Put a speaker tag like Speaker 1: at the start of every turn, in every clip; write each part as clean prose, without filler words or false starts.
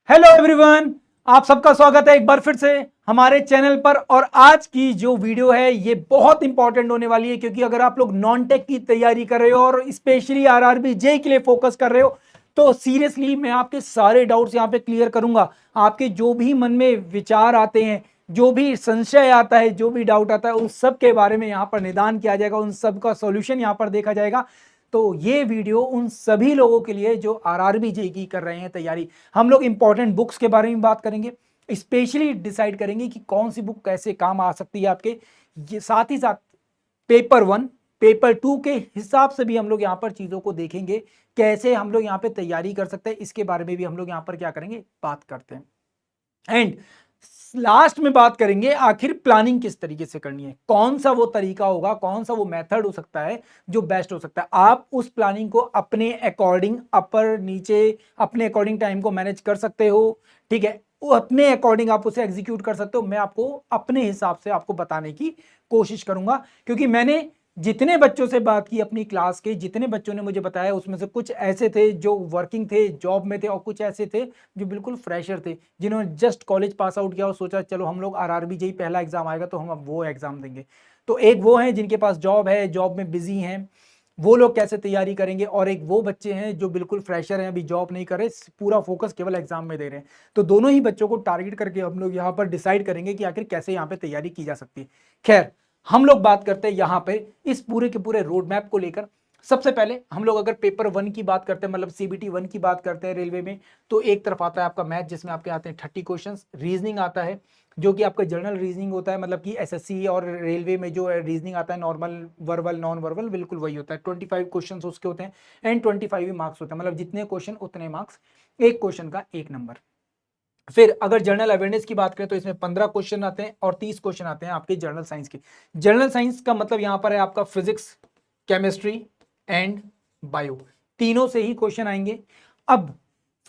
Speaker 1: Hello everyone, आप सबका स्वागत है एक बार फिर से हमारे चैनल पर। और आज की जो वीडियो है ये बहुत इंपॉर्टेंट होने वाली है, क्योंकि अगर आप लोग नॉन टेक की तैयारी कर रहे हो और स्पेशली आरआरबी जे के लिए फोकस कर रहे हो तो सीरियसली मैं आपके सारे डाउट्स यहाँ पे क्लियर करूंगा। आपके जो भी मन में विचार आते हैं, जो भी संशय आता है, जो भी डाउट आता है, उन सब के बारे में यहाँ पर निदान किया जाएगा, उन सब का सॉल्यूशन यहाँ पर देखा जाएगा। तो ये वीडियो उन सभी लोगों के लिए जो आरआरबी जे की कर रहे हैं तैयारी। हम लोग इंपॉर्टेंट बुक्स के बारे में बात करेंगे, स्पेशली डिसाइड करेंगे कि कौन सी बुक कैसे काम आ सकती है आपके। ये साथ ही साथ पेपर 1 पेपर 2 के हिसाब से भी हम लोग यहाँ पर चीजों को देखेंगे, कैसे हम लोग यहाँ पे तैयारी कर सकते हैं, इसके बारे में भी हम लोग यहाँ पर क्या करेंगे, बात करते हैं। एंड लास्ट में बात करेंगे आखिर प्लानिंग किस तरीके से करनी है, कौन सा वो तरीका होगा, कौन सा वो मेथड हो सकता है जो बेस्ट हो सकता है। आप उस प्लानिंग को अपने अकॉर्डिंग अपर नीचे अपने अकॉर्डिंग टाइम को मैनेज कर सकते हो, ठीक है, वो अपने अकॉर्डिंग आप उसे एग्जीक्यूट कर सकते हो। मैं आपको अपने हिसाब से आपको बताने की कोशिश करूंगा, क्योंकि मैंने जितने बच्चों से बात की अपनी क्लास के, जितने बच्चों ने मुझे बताया, उसमें से कुछ ऐसे थे जो वर्किंग थे, जॉब में थे, और कुछ ऐसे थे जो बिल्कुल फ्रेशर थे, जिन्होंने जस्ट कॉलेज पास आउट किया और सोचा चलो हम लोग आरआरबी जेई पहला एग्जाम आएगा तो हम अब वो एग्जाम देंगे। तो एक वो हैं जिनके पास जॉब है, जॉब में बिजी हैं, वो लोग कैसे तैयारी करेंगे, और एक वो बच्चे हैं जो बिल्कुल फ्रेशर हैं, अभी जॉब नहीं कर रहे, पूरा फोकस केवल एग्जाम में दे रहे हैं। तो दोनों ही बच्चों को टारगेट करके हम लोग यहाँ पर डिसाइड करेंगे कि आखिर कैसे यहाँ पे तैयारी की जा सकती है। खैर, हम लोग बात करते हैं यहाँ पे इस पूरे के पूरे रोड मैप को लेकर। सबसे पहले हम लोग अगर पेपर 1 की बात करते हैं, मतलब सीबीटी 1 की बात करते हैं रेलवे में, तो एक तरफ आता है आपका मैथ, जिसमें आपके आते हैं 30 क्वेश्चन, रीजनिंग आता है जो कि आपका जनरल रीजनिंग होता है, मतलब कि एसएससी और रेलवे में जो रीजनिंग आता है नॉर्मल वर्बल नॉन वर्बल बिल्कुल वही होता है। 25 क्वेश्चन उसके होते हैं एंड 25 ही मार्क्स होते हैं, मतलब जितने क्वेश्चन उतने मार्क्स, एक क्वेश्चन का एक नंबर। फिर अगर जनरल अवेयरनेस की बात करें तो इसमें 15 क्वेश्चन आते हैं और 30 क्वेश्चन आते हैं आपके जनरल साइंस के। जनरल साइंस का मतलब यहां पर है आपका फिजिक्स, केमिस्ट्री एंड बायो, तीनों से ही क्वेश्चन आएंगे। अब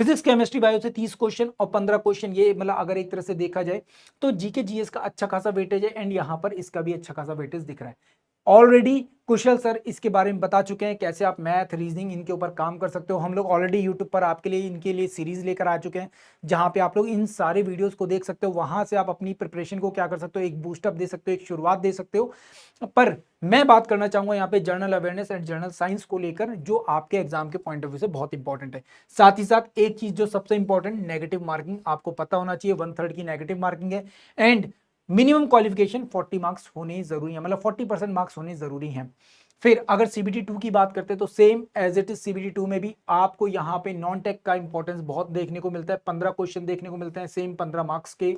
Speaker 1: फिजिक्स केमिस्ट्री बायो से 30 क्वेश्चन और 15 क्वेश्चन, ये मतलब अगर एक तरह से देखा जाए तो जीके जीएस का अच्छा खासा वेटेज है, एंड यहां पर इसका भी अच्छा खासा वेटेज दिख रहा है। ऑलरेडी कुशल सर इसके बारे में बता चुके हैं कैसे आप मैथ रीजनिंग इनके ऊपर काम कर सकते हो। हम लोग ऑलरेडी यूट्यूब पर आपके लिए इनके लिए सीरीज लेकर आ चुके हैं, जहां पे आप लोग इन सारे वीडियोस को देख सकते हो। वहां से आप अपनी प्रिपरेशन को क्या कर सकते हो, एक बूस्टअप दे सकते हो, एक शुरुआत दे सकते हो। पर मैं बात करना चाहूंगा यहाँ पे general awareness and general science को लेकर, जो आपके एग्जाम के पॉइंट ऑफ व्यू से बहुत इंपॉर्टेंट है। साथ ही साथ एक चीज जो सबसे इंपॉर्टेंट, नेगेटिव मार्किंग आपको पता होना चाहिए, 1/3 की नेगेटिव मार्किंग है। एंड मिनिमम क्वालिफिकेशन 40 मार्क्स होने जरूरी है, मतलब 40% मार्क्स होने जरूरी हैं। फिर अगर सीबीटी 2 की बात करते हैं तो same as it is CBT 2 में भी आपको यहाँ पे नॉन टेक का इंपॉर्टेंस बहुत देखने को मिलता है। 15 क्वेश्चन देखने को मिलते हैं सेम 15 मार्क्स के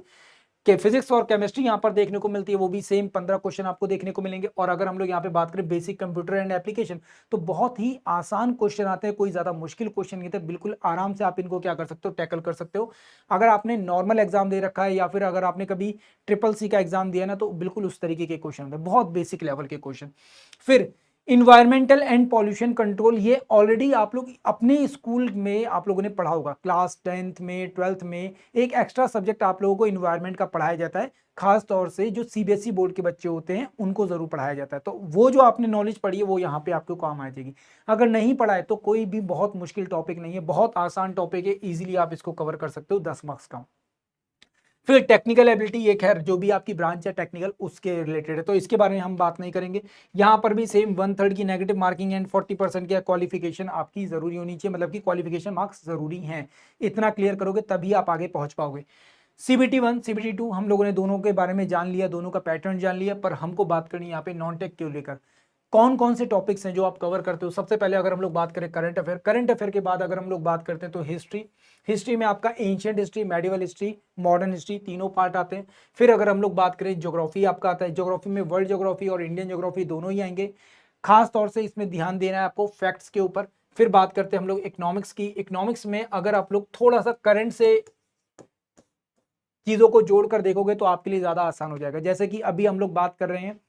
Speaker 1: फिजिक्स और केमिस्ट्री यहाँ पर देखने को मिलती है, वो भी सेम 15 क्वेश्चन आपको देखने को मिलेंगे। और अगर हम लोग यहाँ पे बात करें बेसिक कंप्यूटर एंड एप्लीकेशन, तो बहुत ही आसान क्वेश्चन आते हैं, कोई ज्यादा मुश्किल क्वेश्चन नहीं थे, बिल्कुल आराम से आप इनको क्या कर सकते हो, टैकल कर सकते हो। अगर आपने नॉर्मल एग्जाम दे रखा है या फिर अगर आपने कभी ट्रिपल सी का एग्जाम दिया ना, तो बिल्कुल उस तरीके के क्वेश्चन होते हैं, बहुत बेसिक लेवल के क्वेश्चन। फिर इन्वायरमेंटल एंड पॉल्यूशन कंट्रोल, ये ऑलरेडी आप लोग अपने स्कूल में आप लोगों ने पढ़ा होगा, क्लास 10th में 12th में एक एक्स्ट्रा सब्जेक्ट आप लोगों को इन्वायरमेंट का पढ़ाया जाता है। खास तौर से जो सीबीएसई बोर्ड के बच्चे होते हैं उनको जरूर पढ़ाया जाता है। तो वो जो आपने नॉलेज पढ़ी है वो यहाँ पे आपको काम आ जाएगी। अगर नहीं पढ़ा है तो कोई भी बहुत मुश्किल टॉपिक नहीं है, बहुत आसान टॉपिक है, इजीली आप इसको कवर कर सकते हो 10 मार्क्स का। फिर टेक्निकल एबिलिटी, ये खैर जो भी आपकी ब्रांच है टेक्निकल उसके रिलेटेड है, तो इसके बारे में हम बात नहीं करेंगे। यहाँ पर भी सेम 1/3 की नेगेटिव मार्किंग एंड 40% की क्वालिफिकेशन आपकी जरूरी होनी चाहिए, मतलब कि क्वालिफिकेशन मार्क्स जरूरी हैं। इतना क्लियर करोगे तभी आप आगे पहुंच पाओगे। सीबीटी 1 सीबीटी 2 हम लोगों ने दोनों के बारे में जान लिया, दोनों का पैटर्न जान लिया, पर हमको बात करनी यहाँ पे नॉन टेक क्यों लेकर, कौन कौन से टॉपिक्स हैं जो आप कवर करते हो। सबसे पहले अगर हम लोग बात करें करंट अफेयर, करंट अफेयर के बाद अगर हम लोग बात करते हैं तो हिस्ट्री, हिस्ट्री में आपका ancient history, medieval history, modern history, तीनों पार्ट आते हैं। फिर अगर हम लोग बात करें ज्योग्राफी आपका आता है, ज्योग्राफी में वर्ल्ड ज्योग्राफी और इंडियन ज्योग्राफी दोनों ही आएंगे। खास तौर से इसमें ध्यान देना है आपको फैक्ट्स के ऊपर। फिर बात करते हैं हम लोग इकोनॉमिक्स की, इकोनॉमिक्स में अगर आप लोग थोड़ा सा करंट से चीजों को जोड़कर देखोगे तो आपके लिए ज्यादा आसान हो जाएगा। जैसे कि अभी हम लोग बात कर रहे हैं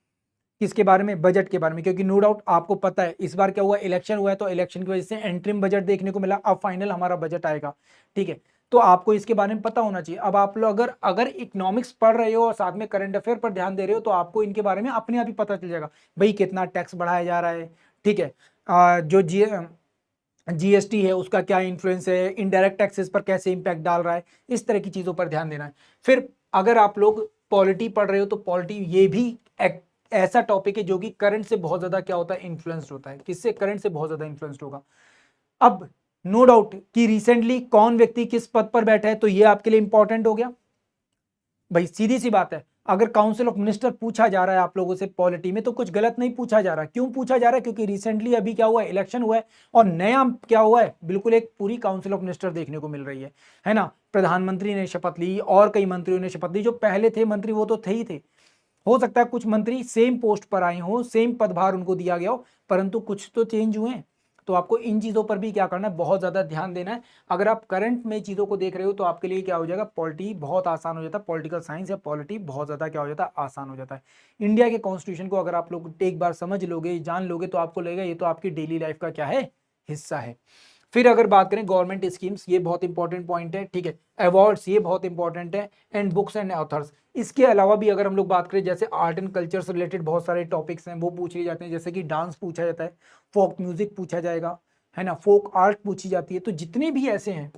Speaker 1: किसके बारे में, बजट के बारे में, क्योंकि नो डाउट आपको पता है इस बार क्या हुआ, इलेक्शन हुआ है, तो इलेक्शन की वजह से एंट्रीम बजट देखने को मिला, अब फाइनल हमारा बजट आएगा, ठीक है। तो आपको इसके बारे में पता होना चाहिए। अब आप लोग अगर अगर इकोनॉमिक्स पढ़ रहे हो और साथ में करंट अफेयर पर ध्यान दे रहे हो तो आपको इनके बारे में अपने आप ही पता चल जाएगा, भाई कितना टैक्स बढ़ाया जा रहा है, ठीक है। जो जी जीएसटी है उसका क्या इन्फ्लुएंस है, इनडायरेक्ट टैक्सेस पर कैसे इंपैक्ट डाल रहा है, इस तरह की चीज़ों पर ध्यान देना है। फिर अगर आप लोग पॉलिटी पढ़ रहे हो तो पॉलिटी ये भी एक ऐसा टॉपिक है जो कि करंट से बहुत ज़्यादा क्या होता है, इन्फ्लुएंस्ड होता है। किससे? करंट से बहुत ज़्यादा इन्फ्लुएंस्ड होगा। अब नो डाउट कि रिसेंटली कौन व्यक्ति किस पद पर बैठा है, तो ये आपके लिए इंपॉर्टेंट हो गया। भाई सीधी सी बात है, अगर काउंसिल ऑफ मिनिस्टर पूछा जा रहा है आप लोगों से पॉलिटी में, तो कुछ गलत नहीं पूछा जा रहा। क्यों पूछा जा रहा है? क्योंकि रिसेंटली अभी क्या हुआ है, इलेक्शन हुआ है और नया क्या हुआ है, बिल्कुल एक पूरी काउंसिल ऑफ मिनिस्टर देखने को मिल रही है ना। प्रधानमंत्री ने शपथ ली और कई मंत्रियों ने शपथ ली। जो पहले थे मंत्री वो तो थे ही थे। हो सकता है कुछ मंत्री सेम पोस्ट पर आए हो, सेम पदभार उनको दिया गया हो, परंतु कुछ तो चेंज हुए हैं। तो आपको इन चीज़ों पर भी क्या करना है, बहुत ज़्यादा ध्यान देना है। अगर आप करंट में चीज़ों को देख रहे हो तो आपके लिए क्या हो जाएगा, पॉलिटी बहुत आसान हो जाता है। पॉलिटिकल साइंस या पॉलिटी बहुत ज़्यादा क्या हो जाता है, आसान हो जाता है। इंडिया के कॉन्स्टिट्यूशन को अगर आप लोग एक बार समझ लोगे, जान लोगे, तो आपको लगेगा ये तो आपकी डेली लाइफ का क्या है, हिस्सा है। फिर अगर बात करें गवर्नमेंट स्कीम्स, ये बहुत इंपॉर्टेंट पॉइंट है, ठीक है। अवार्ड्स, ये बहुत इंपॉर्टेंट है। एंड बुक्स एंड ऑथर्स, इसके अलावा भी अगर हम लोग बात करें, जैसे आर्ट एंड कल्चर से रिलेटेड बहुत सारे टॉपिक्स हैं वो पूछ लिए जाते हैं। जैसे कि डांस पूछा जाता है, फोक म्यूजिक पूछा जाएगा, है ना, फोक आर्ट पूछी जाती है। तो जितने भी ऐसे हैं,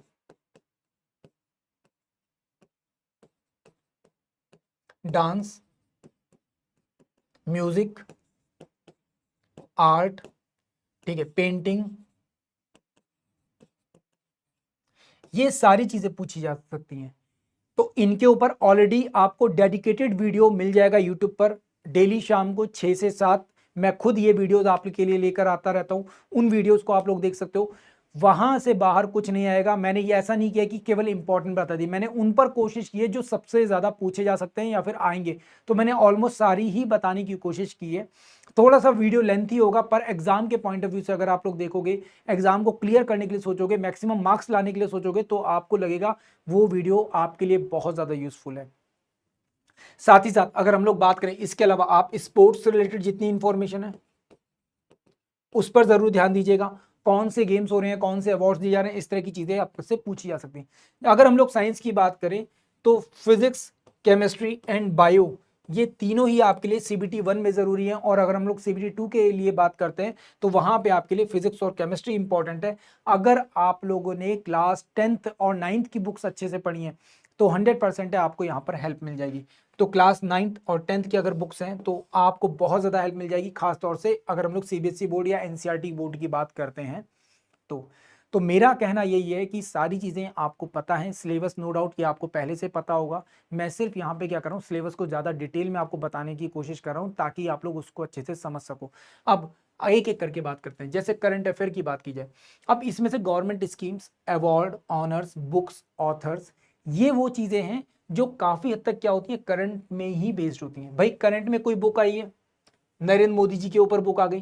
Speaker 1: डांस, म्यूजिक, आर्ट, ठीक है, पेंटिंग, ये सारी चीजें पूछी जा सकती हैं। तो इनके ऊपर ऑलरेडी आपको डेडिकेटेड वीडियो मिल जाएगा यूट्यूब पर। डेली शाम को 6 से 7 मैं खुद ये वीडियोस आपके लिए लेकर आता रहता हूँ। उन वीडियोस को आप लोग देख सकते हो। वहां से बाहर कुछ नहीं आएगा। मैंने ये ऐसा नहीं किया कि केवल इंपॉर्टेंट बता दी, मैंने उन पर कोशिश की है जो सबसे ज्यादा पूछे जा सकते हैं या फिर आएंगे। तो मैंने ऑलमोस्ट सारी ही बताने की कोशिश की है। थोड़ा सा वीडियो लेंथी होगा, पर एग्जाम के पॉइंट ऑफ व्यू से अगर आप लोग देखोगे, एग्जाम को क्लियर करने के लिए सोचोगे, मैक्सिमम मार्क्स लाने के लिए सोचोगे, तो आपको लगेगा वो वीडियो आपके लिए बहुत ज्यादा यूजफुल है। साथ ही साथ अगर हम लोग बात करें, इसके अलावा आप स्पोर्ट्स से रिलेटेड जितनी इंफॉर्मेशन है उस पर जरूर ध्यान दीजिएगा। कौन से गेम्स हो रहे हैं, कौन से अवार्ड्स दिए जा रहे हैं, इस तरह की चीजें आपसे पूछी जा सकती हैं। अगर हम लोग साइंस की बात करें तो फिजिक्स, केमिस्ट्री एंड बायो, ये तीनों ही आपके लिए सीबीटी 1 में जरूरी है। और अगर हम लोग सीबीटी 2 के लिए बात करते हैं तो वहां पे आपके लिए फिजिक्स और केमिस्ट्री इंपॉर्टेंट है। अगर आप लोगों ने क्लास 10th और 9th की बुक्स अच्छे से पढ़ी हैं तो 100% है आपको यहाँ पर हेल्प मिल जाएगी। तो क्लास 9th और 10th की अगर बुक्स हैं तो आपको बहुत ज़्यादा हेल्प मिल जाएगी, खासतौर से अगर हम लोग सीबीएसई बोर्ड या एनसीईआरटी बोर्ड की बात करते हैं तो। तो मेरा कहना यही है कि सारी चीज़ें आपको पता है। सिलेबस नो डाउट कि आपको पहले से पता होगा। मैं सिर्फ यहाँ पे क्या कर रहा हूँ, सिलेबस को ज़्यादा डिटेल में आपको बताने की कोशिश कर रहा हूँ ताकि आप लोग उसको अच्छे से समझ सको। अब एक एक करके बात करते हैं। जैसे करंट अफेयर की बात की जाए, अब इसमें से government schemes, award, honours, books, authors, ये वो चीज़ें हैं जो काफ़ी हद तक क्या होती है, करंट में ही बेस्ड होती हैं। भाई करंट में कोई बुक आई है, नरेंद्र मोदी जी के ऊपर बुक आ गई,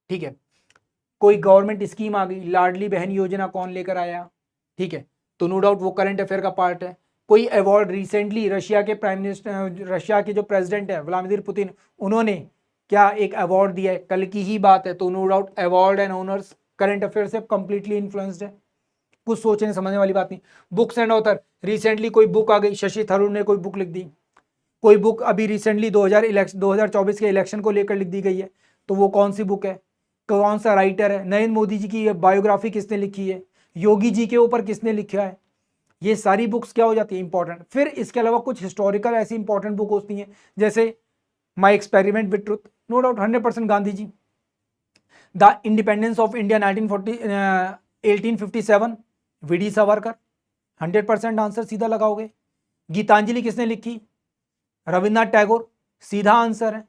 Speaker 1: ठीक है। कोई गवर्नमेंट स्कीम आ गई, लाडली बहन योजना कौन लेकर आया, ठीक है, तो नो डाउट वो करंट अफेयर का पार्ट है। कोई अवार्ड रिसेंटली रशिया के प्राइम मिनिस्टर, रशिया के जो प्रेसिडेंट है व्लादिमीर पुतिन, उन्होंने क्या एक अवार्ड दिया है, कल की ही बात है। तो no doubt award and honours current affair से कंप्लीटली इन्फ्लुएंस्ड है। कुछ सोचने समझने वाली बात नहीं। बुक्स एंड ऑथर, रिसेंटली कोई बुक आ गई, शशि थरूर ने कोई बुक लिख दी। कोई बुक अभी रिसेंटली 2024 के इलेक्शन को लेकर लिख दी गई है, तो वो कौन सी बुक है, कौन सा राइटर है, नरेंद्र मोदी जी की बायोग्राफी किसने लिखी है, योगी जी के ऊपर किसने लिखा है, ये सारी बुक्स क्या हो जाती है, इंपॉर्टेंट। फिर इसके अलावा कुछ हिस्टोरिकल ऐसी इंपॉर्टेंट बुक होती हैं, जैसे my experiment with truth, no doubt 100% Gandhi ji. The independence of India 1857, V D Savarkar, 100% answer सीधा लगाओगे। गीतांजलि किसने लिखी, रविन्द्रनाथ टैगोर, सीधा आंसर है।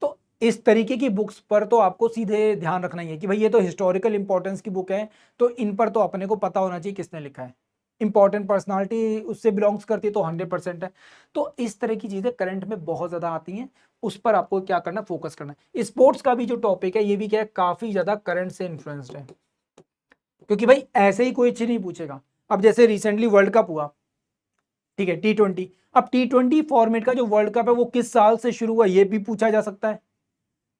Speaker 1: तो इस तरीके की बुक्स पर तो आपको सीधे ध्यान रखना ही है कि भाई ये तो हिस्टोरिकल इंपॉर्टेंस की बुक है, तो इन पर तो अपने को पता होना चाहिए किसने लिखा है। इंपॉर्टेंट पर्सनालिटी उससे बिलोंग्स करती है तो 100% है। तो इस तरह की चीजें करंट में बहुत ज्यादा आती हैं, उस पर आपको क्या करना, फोकस करना है। स्पोर्ट्स का भी जो टॉपिक है ये भी क्या है, काफी ज्यादा करंट से इन्फ्लुएंस्ड है, क्योंकि भाई ऐसे ही कोई चीज नहीं पूछेगा। अब जैसे रिसेंटली वर्ल्ड कप हुआ, ठीक है, T20। अब T20 फॉर्मेट का जो वर्ल्ड कप है वो किस साल से शुरू हुआ, ये भी पूछा जा सकता है,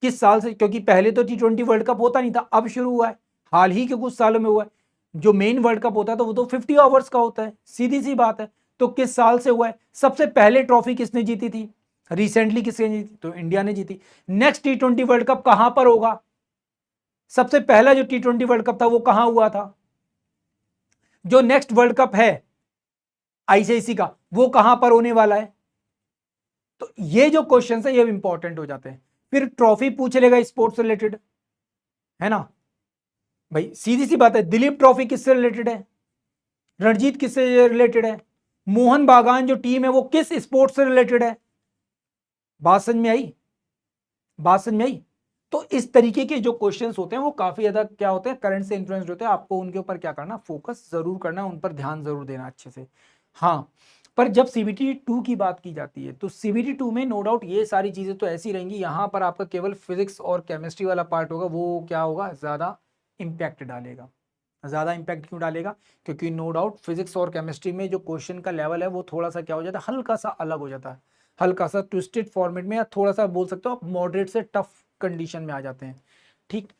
Speaker 1: किस साल से, क्योंकि पहले तो T20 वर्ल्ड कप होता नहीं था, अब शुरू हुआ है, हाल ही के कुछ सालों में हुआ है। जो मेन वर्ल्ड कप होता है तो वो तो 50 ओवर्स का होता है, सीधी सी बात है। तो किस साल से हुआ है, सबसे पहले ट्रॉफी किसने जीती थी, रिसेंटली किसने जीती, तो इंडिया ने जीती। नेक्स्ट T20 वर्ल्ड कप कहां पर होगा, सबसे पहला जो T20 वर्ल्ड कप था वो कहां हुआ था? जो नेक्स्ट वर्ल्ड कप है आईसीसी का वो कहां पर होने वाला है? तो ये जो क्वेश्चन है ये इंपॉर्टेंट हो जाते हैं। फिर ट्रॉफी पूछ लेगा स्पोर्ट्स रिलेटेड, है ना भाई, सीधी सी बात है। दिलीप ट्रॉफी किससे रिलेटेड है? रणजीत किससे रिलेटेड है? मोहन बागान जो टीम है वो किस स्पोर्ट्स से रिलेटेड है? बात समझ में आई? बात समझ में आई? तो इस तरीके के जो क्वेश्चंस होते हैं वो काफी ज्यादा क्या होते हैं, करंट से इन्फ्लुएंस्ड होते हैं। आपको उनके ऊपर क्या करना, फोकस जरूर करना, उन पर ध्यान जरूर देना अच्छे से। हाँ, पर जब सीबीटी 2 की बात की जाती है तो सीबीटी 2 में नो डाउट ये सारी चीजें तो ऐसी रहेंगी, यहां पर आपका केवल फिजिक्स और केमिस्ट्री वाला पार्ट होगा, वो क्या होगा, ज्यादा इंपैक्ट डालेगा। ज्यादा इंपैक्ट क्यों डालेगा? क्योंकि नो डाउट फिजिक्स और केमिस्ट्री में जो क्वेश्चन का लेवल है वो थोड़ा सा क्या हो जाता है, हल्का सा अलग हो जाता है, हल्का सा ट्विस्टेड फॉर्मेट में, या थोड़ा सा बोल सकते हो आप मॉडरेट से टफ कंडीशन में आ जाते हैं। ठीक,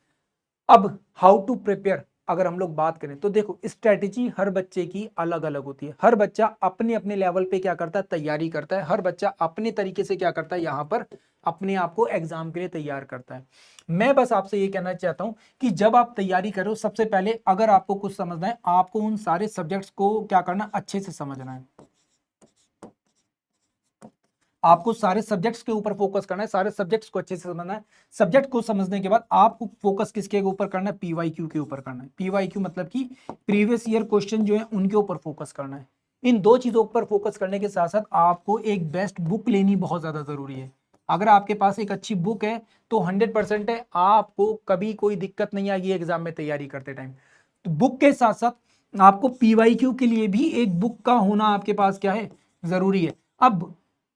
Speaker 1: अब हाउ टू प्रिपेयर अगर हम लोग बात करें तो देखो, स्ट्रेटेजी हर बच्चे की अलग अलग होती है। हर बच्चा अपने अपने लेवल पे क्या करता है, तैयारी करता है। हर बच्चा अपने तरीके से क्या करता है, यहाँ पर अपने आप को एग्जाम के लिए तैयार करता है। मैं बस आपसे ये कहना चाहता हूं कि जब आप तैयारी करो, सबसे पहले अगर आपको कुछ समझना है, आपको उन सारे सब्जेक्ट्स को क्या करना, अच्छे से समझना है। आपको सारे सब्जेक्ट्स के ऊपर फोकस करना है, सारे सब्जेक्ट्स को अच्छे से समझना है। सब्जेक्ट को समझने के बाद आपको फोकस किसके ऊपर करना है, पीवाईक्यू के ऊपर करना है। पीवाईक्यू मतलब कि प्रीवियस ईयर क्वेश्चन जो है उनके ऊपर फोकस करना है। इन दो चीजों पर फोकस करने के साथ साथ आपको एक बेस्ट बुक लेनी बहुत ज्यादा जरूरी है। अगर आपके पास एक अच्छी बुक है तो 100% है, आपको कभी कोई दिक्कत नहीं आएगी एग्जाम में तैयारी करते टाइम। तो बुक के साथ साथ आपको पीवाईक्यू के लिए भी एक बुक का होना आपके पास क्या है, जरूरी है। अब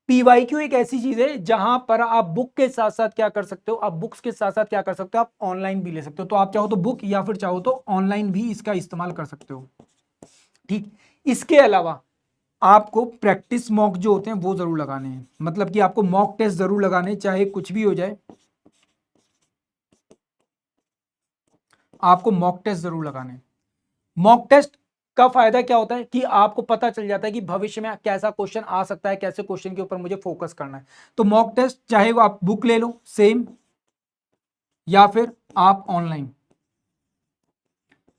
Speaker 1: पीवाईक्यू एक ऐसी चीज है जहां पर आप बुक के साथ साथ क्या कर सकते हो, आप बुक्स के साथ साथ क्या कर सकते हो, आप ऑनलाइन भी ले सकते हो। तो आप चाहो तो बुक या फिर चाहो तो ऑनलाइन भी इसका इस्तेमाल कर सकते हो। ठीक, इसके अलावा आपको प्रैक्टिस मॉक जो होते हैं वो जरूर लगाने हैं, मतलब कि आपको मॉक टेस्ट जरूर लगाने हैं, चाहे कुछ भी हो जाए आपको मॉक टेस्ट जरूर लगाने हैं। मॉक टेस्ट का फायदा क्या होता है कि आपको पता चल जाता है कि भविष्य में कैसा क्वेश्चन आ सकता है, कैसे क्वेश्चन के ऊपर मुझे फोकस करना है। तो मॉक टेस्ट चाहे वो आप बुक ले लो सेम, या फिर आप ऑनलाइन,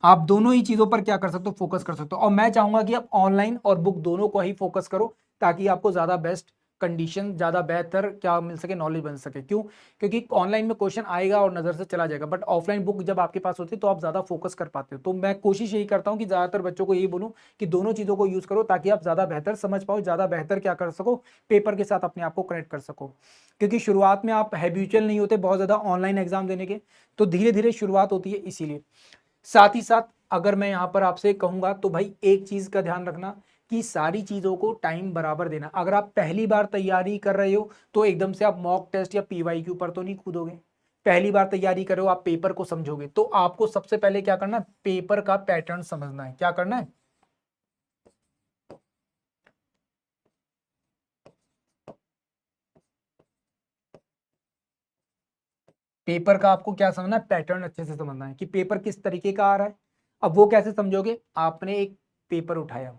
Speaker 1: आप दोनों ही चीजों पर क्या कर सकते हो, फोकस कर सकते हो। और मैं चाहूंगा कि आप ऑनलाइन और बुक दोनों को ही फोकस करो, ताकि आपको ज्यादा बेस्ट कंडीशन, ज्यादा बेहतर क्या मिल सके, नॉलेज बन सके। क्यों? क्योंकि ऑनलाइन में क्वेश्चन आएगा और नजर से चला जाएगा, बट ऑफलाइन बुक जब आपके पास होती है तो आप ज्यादा फोकस कर पाते हो। तो मैं कोशिश यही करता हूँ कि ज्यादातर बच्चों को यही बोलूँ कि दोनों चीजों को यूज करो, ताकि आप ज्यादा बेहतर समझ पाओ, ज्यादा बेहतर क्या कर सको, पेपर के साथ अपने आप को कनेक्ट कर सको। क्योंकि शुरुआत में आप हैबिचुअल नहीं होते बहुत ज्यादा ऑनलाइन एग्जाम देने के, तो धीरे धीरे शुरुआत होती है, इसीलिए। साथ ही साथ अगर मैं यहां पर आपसे कहूंगा तो भाई एक चीज का ध्यान रखना कि सारी चीजों को टाइम बराबर देना। अगर आप पहली बार तैयारी कर रहे हो तो एकदम से आप मॉक टेस्ट या पीवाईक्यू पर तो नहीं कूदोगे। पहली बार तैयारी कर रहे हो, आप पेपर को समझोगे, तो आपको सबसे पहले क्या करना है, पेपर का पैटर्न समझना है। क्या करना है, पेपर का आपको क्या समझना है, पैटर्न अच्छे से समझना है कि पेपर किस तरीके का आ रहा है। अब वो कैसे समझोगे, आपने एक पेपर उठाया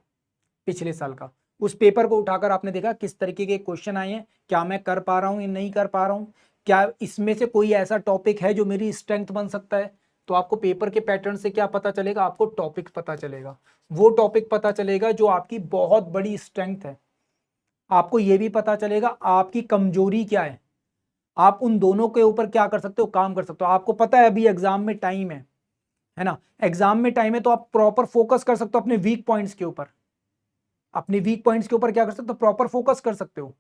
Speaker 1: पिछले साल का, उस पेपर को उठाकर आपने देखा किस तरीके के क्वेश्चन आए हैं, क्या मैं कर पा रहा हूं या नहीं कर पा रहा हूं, क्या इसमें से कोई ऐसा टॉपिक है जो मेरी स्ट्रेंथ बन सकता है। तो आपको पेपर के पैटर्न से क्या पता चलेगा, आपको टॉपिक पता चलेगा, वो टॉपिक पता चलेगा जो आपकी बहुत बड़ी स्ट्रेंथ है। आपको यह भी पता चलेगा आपकी कमजोरी क्या है। आप उन दोनों के ऊपर क्या कर सकते हो, काम कर सकते हो। आपको पता है अभी एग्जाम में टाइम है ना, एग्जाम में टाइम है, तो आप प्रॉपर फोकस कर सकते हो अपने वीक पॉइंट्स के ऊपर, अपने वीक पॉइंट्स के ऊपर क्या कर सकते हो, प्रॉपर फोकस कर सकते हो।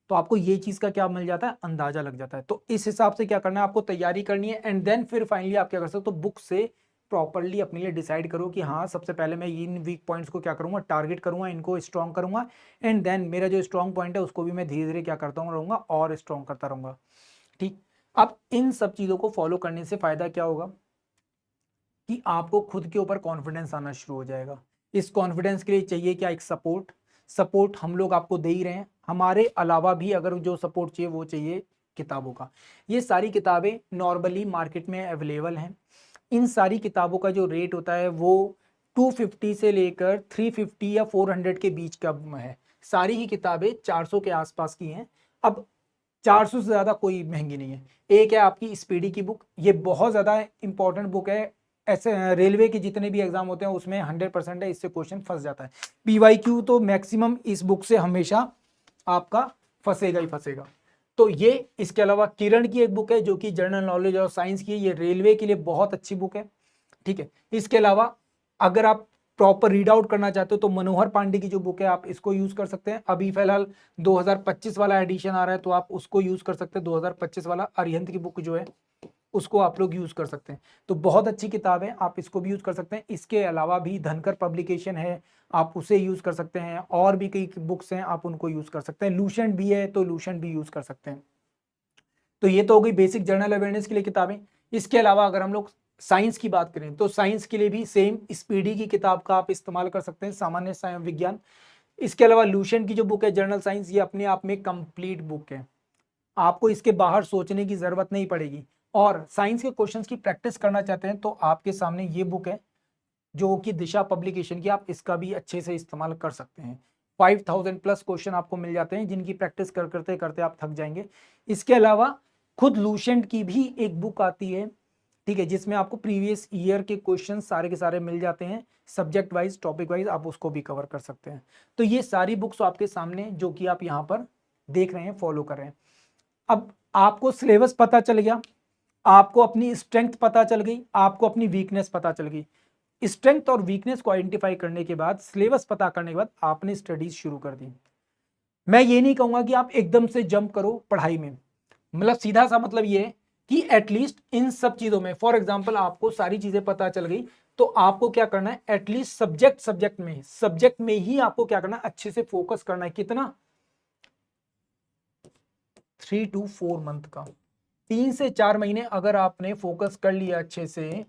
Speaker 1: तो आपको ये चीज का क्या मिल जाता है, अंदाजा लग जाता है। तो इस हिसाब से क्या करना है, आपको तैयारी करनी है, एंड देन फिर फाइनली आप क्या कर सकते हो, बुक से प्रॉपरली अपने लिए डिसाइड करो कि हाँ सबसे पहले मैं इन वीक पॉइंट्स को क्या करूंगा, टारगेट करूंगा, इनको स्ट्रॉन्ग करूंगा, एंड देन मेरा जो स्ट्रॉन्ग पॉइंट है उसको भी मैं धीरे धीरे क्या करता रहूंगा और स्ट्रॉन्ग करता रहूंगा। ठीक, अब इन सब चीजों को फॉलो करने से फायदा क्या होगा कि आपको खुद के ऊपर कॉन्फिडेंस आना शुरू हो जाएगा। इस कॉन्फिडेंस के लिए चाहिए क्या, एक सपोर्ट। सपोर्ट हम लोग आपको दे ही रहे हैं, हमारे अलावा भी अगर जो सपोर्ट चाहिए वो चाहिए किताबों का। ये सारी किताबें नॉर्मली मार्केट में अवेलेबल हैं। इन सारी किताबों का जो रेट होता है वो 250 से लेकर 350 या 400 के बीच का है। सारी ही किताबें 400 के आसपास की हैं। अब 400 से ज़्यादा कोई महंगी नहीं है। एक है आपकी स्पीडी की बुक, ये बहुत ज़्यादा इंपॉर्टेंट बुक है, ऐसे रेलवे के जितने भी एग्जाम होते हैं उसमें 100% है, इससे क्वेश्चन फंस जाता है। PYQ तो मैक्सिमम इस बुक से हमेशा आपका फंसेगा ही फंसेगा। तो ये, इसके अलावा किरण की एक बुक है जो कि जनरल नॉलेज और साइंस की है, ये रेलवे के लिए बहुत अच्छी बुक है, ठीक है। इसके अलावा अगर आप प्रॉपर रीड आउट करना चाहते हो तो मनोहर पांडे की जो बुक है आप इसको यूज कर सकते हैं। अभी फिलहाल 2025 वाला एडिशन आ रहा है तो आप उसको यूज कर सकते हैं, 2025 वाला अरिहंत की बुक जो है उसको आप लोग यूज कर सकते हैं। तो बहुत अच्छी किताब है, आप इसको भी यूज कर सकते हैं। इसके अलावा भी धनकर पब्लिकेशन है, आप उसे यूज कर सकते हैं, और भी कई बुक्स हैं आप उनको यूज कर सकते हैं। लूसेंट भी है तो लूसेंट भी यूज कर सकते हैं। तो ये तो हो गई बेसिक जनरल अवेयरनेस के लिए किताबें। इसके अलावा अगर हम लोग साइंस की बात करें तो साइंस के लिए भी सेम स्पीडी की किताब का आप इस्तेमाल कर सकते हैं, सामान्य विज्ञान। इसके अलावा लूसेंट की जो बुक है जनरल साइंस, ये अपने आप में कंप्लीट बुक है, आपको इसके बाहर सोचने की जरूरत नहीं पड़ेगी। और साइंस के क्वेश्चंस की प्रैक्टिस करना चाहते हैं तो आपके सामने ये बुक है जो कि दिशा पब्लिकेशन की, आप इसका भी अच्छे से इस्तेमाल कर सकते हैं। 5000 प्लस क्वेश्चन आपको मिल जाते हैं जिनकी प्रैक्टिस करते करते आप थक जाएंगे। इसके अलावा खुद लूसेंट की भी एक बुक आती है, ठीक है, जिसमें आपको प्रीवियस ईयर के क्वेश्चन सारे के सारे मिल जाते हैं, सब्जेक्ट वाइज टॉपिक वाइज आप उसको भी कवर कर सकते हैं। तो ये सारी बुक्स आपके सामने जो कि आप यहाँ पर देख रहे हैं, फॉलो कर रहे हैं। अब आपको सिलेबस पता चल गया, आपको अपनी स्ट्रेंथ पता चल गई, आपको अपनी वीकनेस पता चल गई। स्ट्रेंथ और वीकनेस को आइडेंटिफाई करने के बाद, सिलेबस पता करने के बाद आपने स्टडीज शुरू कर दी। मैं ये नहीं कहूंगा कि आप एकदम से जंप करो पढ़ाई में, मतलब सीधा सा मतलब ये है कि एटलीस्ट इन सब चीजों में, फॉर एग्जांपल आपको सारी चीजें पता चल गई तो आपको क्या करना है, एटलीस्ट सब्जेक्ट में ही आपको क्या करना है, अच्छे से फोकस करना है। कितना? 3 to 4 मंथ का, 3 से 4 महीने अगर आपने फोकस कर लिया अच्छे से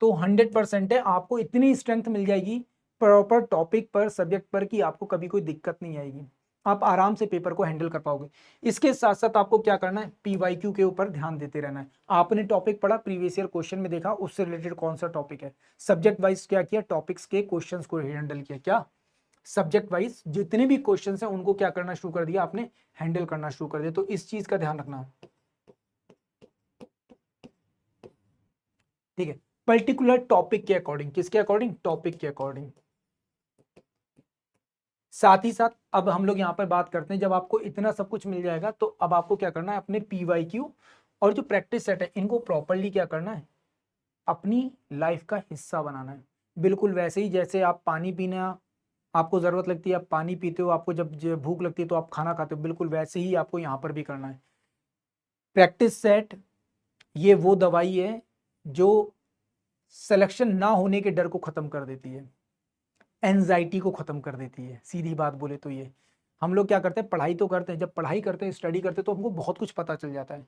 Speaker 1: तो 100% है, आपको इतनी स्ट्रेंथ मिल जाएगी प्रॉपर टॉपिक पर, सब्जेक्ट पर, कि आपको कभी कोई दिक्कत नहीं आएगी, आप आराम से पेपर को हैंडल कर पाओगे। इसके साथ साथ आपको क्या करना है, PYQ के ऊपर ध्यान देते रहना है। आपने टॉपिक पढ़ा, प्रीवियस ईयर क्वेश्चन में देखा, उससे रिलेटेड कौन सा टॉपिक है, सब्जेक्ट वाइज क्या किया, टॉपिक्स के क्वेश्चंस को हैंडल किया, क्या सब्जेक्ट वाइज जितने भी क्वेश्चंस हैं उनको क्या करना शुरू कर दिया आपने, हैंडल करना शुरू कर दिया। तो इस चीज का ध्यान रखना, ठीक है, पर्टिकुलर टॉपिक के अकॉर्डिंग, किसके अकॉर्डिंग, टॉपिक के अकॉर्डिंग। साथ ही साथ अब हम लोग यहाँ पर बात करते हैं, जब आपको इतना सब कुछ मिल जाएगा तो अब आपको क्या करना है, अपने PYQ और जो प्रैक्टिस सेट है इनको प्रॉपरली क्या करना है, अपनी लाइफ का हिस्सा बनाना है। बिल्कुल वैसे ही जैसे आप पानी पीना, आपको जरूरत लगती है आप पानी पीते हो, आपको जब भूख लगती है तो आप खाना खाते हो, बिल्कुल वैसे ही आपको यहाँ पर भी करना है। प्रैक्टिस सेट ये वो दवाई है जो सिलेक्शन ना होने के डर को खत्म कर देती है, एंजाइटी को खत्म कर देती है। सीधी बात बोले तो ये, हम लोग क्या करते हैं, पढ़ाई तो करते हैं, जब पढ़ाई करते हैं, स्टडी करते हैं तो हमको बहुत कुछ पता चल जाता है,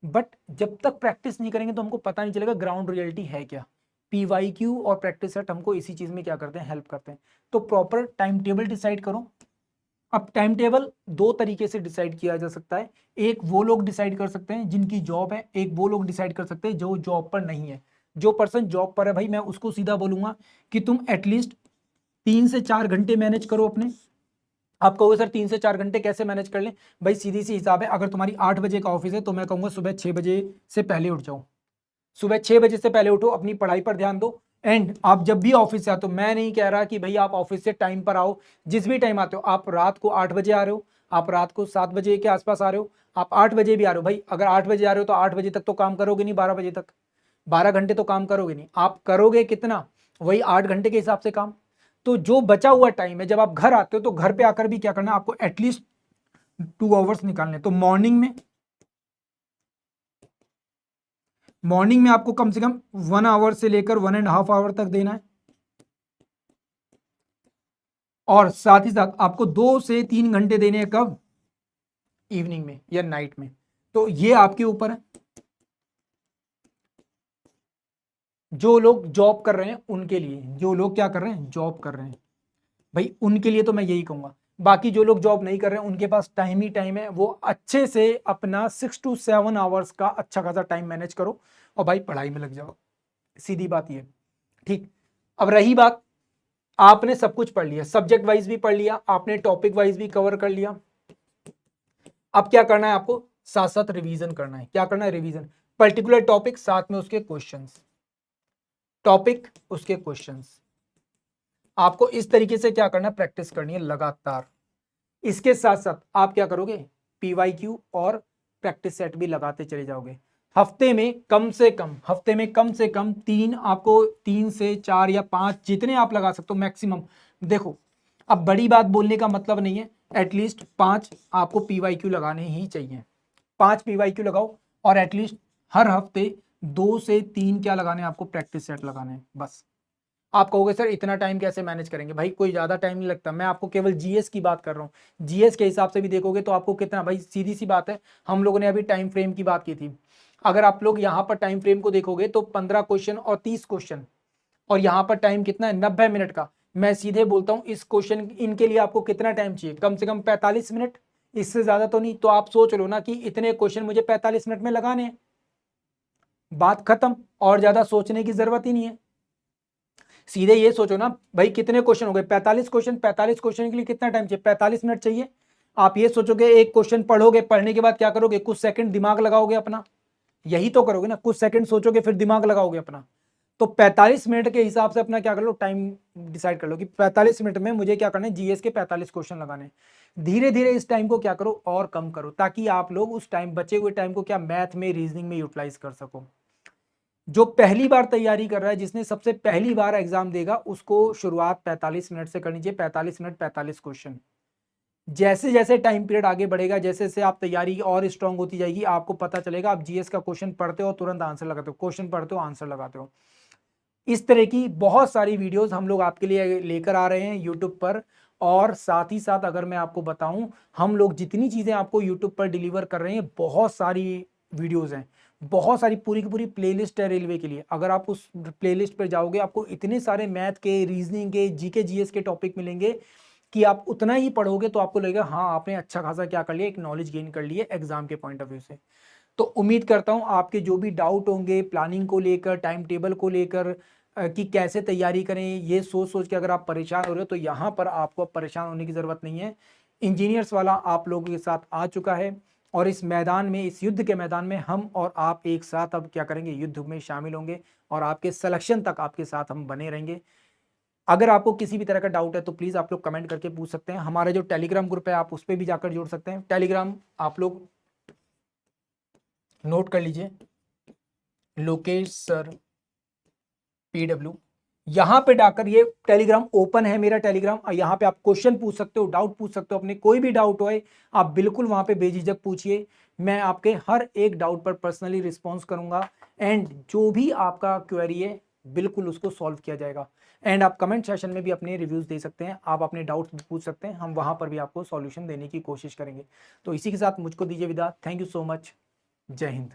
Speaker 1: बट जब तक प्रैक्टिस नहीं करेंगे तो हमको पता नहीं चलेगा ग्राउंड रियलिटी है क्या। PYQ और प्रैक्टिस सेट हमको इसी चीज में क्या करते हैं, हेल्प करते हैं। तो प्रॉपर टाइम टेबल डिसाइड करो। अब टाइम टेबल दो तरीके से डिसाइड किया जा सकता है, एक वो लोग डिसाइड कर सकते हैं जिनकी जॉब है, एक वो लोग डिसाइड कर सकते हैं जो जॉब पर नहीं है। जो पर्सन जॉब पर है भाई, मैं उसको सीधा बोलूंगा कि तुम एटलीस्ट 3 से 4 घंटे मैनेज करो अपने। आप कहोगे सर 3 से 4 घंटे कैसे मैनेज कर लें, भाई सीधी सी हिसाब है, अगर तुम्हारी 8 बजे का ऑफिस है तो मैं कहूंगा सुबह 6 बजे से पहले उठ जाओ, सुबह 6 बजे से पहले उठो, अपनी पढ़ाई पर ध्यान दो। एंड आप जब भी ऑफिस से आते हो, मैं नहीं कह रहा कि भाई आप ऑफिस से टाइम पर आओ, जिस भी टाइम आते हो, आप रात को 8 बजे आ रहे हो, आप रात को 7 बजे के आसपास आ रहे हो, आप 8 बजे भी आ रहे हो, भाई अगर 8 बजे आ रहे हो तो 8 बजे तक तो काम करोगे नहीं, 12 बजे तक, 12 घंटे तो काम करोगे नहीं, आप करोगे कितना, वही 8 घंटे के हिसाब से काम। तो जो बचा हुआ टाइम है, जब आप घर आते हो तो घर पे आकर भी क्या करना है, आपको एटलीस्ट 2 आवर्स निकालने। तो मॉर्निंग में आपको कम से कम 1 आवर से लेकर 1.5 आवर तक देना है, और साथ ही साथ आपको 2 से 3 घंटे देने हैं, कब, इवनिंग में या नाइट में। तो ये आपके ऊपर है। जो लोग जॉब कर रहे हैं उनके लिए, जो लोग क्या कर रहे हैं, जॉब कर रहे हैं, भाई उनके लिए तो मैं यही कहूंगा। बाकी जो लोग जॉब नहीं कर रहे हैं उनके पास टाइम ही टाइम है, वो अच्छे से अपना 6 to 7 आवर्स का अच्छा खासा टाइम मैनेज करो और भाई पढ़ाई में लग जाओ, सीधी बात ये, ठीक। अब रही बात, आपने सब कुछ पढ़ लिया, सब्जेक्ट वाइज भी पढ़ लिया आपने, टॉपिक वाइज भी कवर कर लिया, अब क्या करना है आपको, साथ साथ रिवीजन करना है। क्या करना है? रिवीजन। पर्टिकुलर टॉपिक साथ में उसके क्वेश्चंस, टॉपिक उसके क्वेश्चंस। आपको इस तरीके से क्या करना है? प्रैक्टिस करनी है लगातार। इसके साथ साथ आप क्या करोगे? पीवाईक्यू और प्रैक्टिस सेट भी लगाते चले जाओगे। हफ्ते में कम से कम, हफ्ते में कम से कम 3, आपको 3 से 4 या 5 जितने आप लगा सकते हो मैक्सिमम। देखो, अब बड़ी बात बोलने का मतलब नहीं है, एटलीस्ट 5 आपको पीवाईक्यू लगाने ही चाहिए। 5 पीवाईक्यू लगाओ और एटलीस्ट हर हफ्ते 2 से 3 क्या लगाने हैं आपको? प्रैक्टिस सेट लगाने हैं बस। आप कहोगे सर इतना टाइम कैसे मैनेज करेंगे? भाई कोई ज्यादा टाइम नहीं लगता, मैं आपको केवल जीएस की बात कर रहा हूँ। जीएस के हिसाब से भी देखोगे तो आपको कितना, भाई सीधी सी बात है, हम लोगों ने अभी टाइम फ्रेम की बात की थी। अगर आप लोग यहाँ पर टाइम फ्रेम को देखोगे तो 15 क्वेश्चन और 30 क्वेश्चन, और यहाँ पर टाइम कितना है? 90 मिनट का। मैं सीधे बोलता हूँ, इस क्वेश्चन इनके लिए आपको कितना टाइम चाहिए? कम से कम 45 मिनट, इससे ज्यादा तो नहीं। तो आप सोच लो ना कि इतने क्वेश्चन मुझे 45 मिनट में लगाने हैं, बात खत्म, और ज्यादा सोचने की जरूरत ही नहीं है। सीधे ये सोचो ना भाई, कितने क्वेश्चन हो गए? 45 क्वेश्चन। 45 क्वेश्चन के लिए कितना टाइम चाहिए? 45 मिनट चाहिए। आप ये सोचोगे एक क्वेश्चन पढ़ोगे, पढ़ने के बाद क्या करोगे? कुछ सेकंड दिमाग लगाओगे अपना, यही तो करोगे ना, कुछ सेकंड सोचोगे फिर दिमाग लगाओगे अपना। तो 45 मिनट के हिसाब से अपना क्या कर लो? टाइम डिसाइड कर लो कि 45 मिनट में मुझे क्या करना है? जीएस के 45 क्वेश्चन लगाने हैं। धीरे धीरे इस टाइम को क्या करो? और कम करो, ताकि आप लोग उस टाइम, बचे हुए टाइम को क्या, मैथ में, रीजनिंग में यूटिलाइज कर सको। जो पहली बार तैयारी कर रहा है, जिसने सबसे पहली बार एग्जाम देगा, उसको शुरुआत 45 मिनट से करनी चाहिए। 45 मिनट 45 क्वेश्चन। जैसे जैसे टाइम पीरियड आगे बढ़ेगा, जैसे जैसे आप तैयारी और स्ट्रांग होती जाएगी, आपको पता चलेगा आप जीएस का क्वेश्चन पढ़ते हो तुरंत आंसर लगाते हो, क्वेश्चन पढ़ते हो आंसर लगाते हो। इस तरह की बहुत सारी वीडियोस हम लोग आपके लिए लेकर आ रहे हैं यूट्यूब पर। और साथ ही साथ अगर मैं आपको बताऊं, हम लोग जितनी चीजें आपको यूट्यूब पर डिलीवर कर रहे हैं, बहुत सारी वीडियोस हैं, बहुत सारी, पूरी की पूरी प्लेलिस्ट है रेलवे के लिए। अगर आप उस प्लेलिस्ट पर जाओगे, आपको इतने सारे मैथ के, रीजनिंग के, जीके जीएस के टॉपिक मिलेंगे कि आप उतना ही पढ़ोगे तो आपको लगेगा हाँ आपने अच्छा खासा क्या कर लिया, एक नॉलेज गेन कर ली है एग्जाम के पॉइंट ऑफ व्यू से। तो उम्मीद करता हूँ आपके जो भी डाउट होंगे प्लानिंग को लेकर, टाइम टेबल को लेकर, कि कैसे तैयारी करें, ये सोच सोच के अगर आप परेशान हो रहे हो, तो यहाँ पर आपको परेशान होने की ज़रूरत नहीं है। इंजीनियर्स वाला आप लोगों के साथ आ चुका है, और इस मैदान में, इस युद्ध के मैदान में हम और आप एक साथ अब क्या करेंगे? युद्ध में शामिल होंगे, और आपके सिलेक्शन तक आपके साथ हम बने रहेंगे। अगर आपको किसी भी तरह का डाउट है तो प्लीज़ आप लोग कमेंट करके पूछ सकते हैं। हमारा जो टेलीग्राम ग्रुप है, आप उस पर भी जाकर जुड़ सकते हैं। टेलीग्राम आप लोग नोट कर लीजिए, लोकेश सर PW। यहाँ पे डाकर, ये टेलीग्राम ओपन है मेरा टेलीग्राम, और यहाँ पे आप क्वेश्चन पूछ सकते हो, डाउट पूछ सकते हो, अपने कोई भी डाउट होए आप बिल्कुल वहाँ पे बेझिझक पूछिए। मैं आपके हर एक डाउट पर पर्सनली रिस्पॉन्स करूंगा, एंड जो भी आपका क्वेरी है बिल्कुल उसको सॉल्व किया जाएगा। एंड आप कमेंट सेशन में भी अपने रिव्यूज दे सकते हैं, आप अपने डाउट्स भी पूछ सकते हैं, हम वहाँ पर भी आपको सॉल्यूशन देने की कोशिश करेंगे। तो इसी के साथ मुझको दीजिए विदा। Thank you so much. जय हिंद।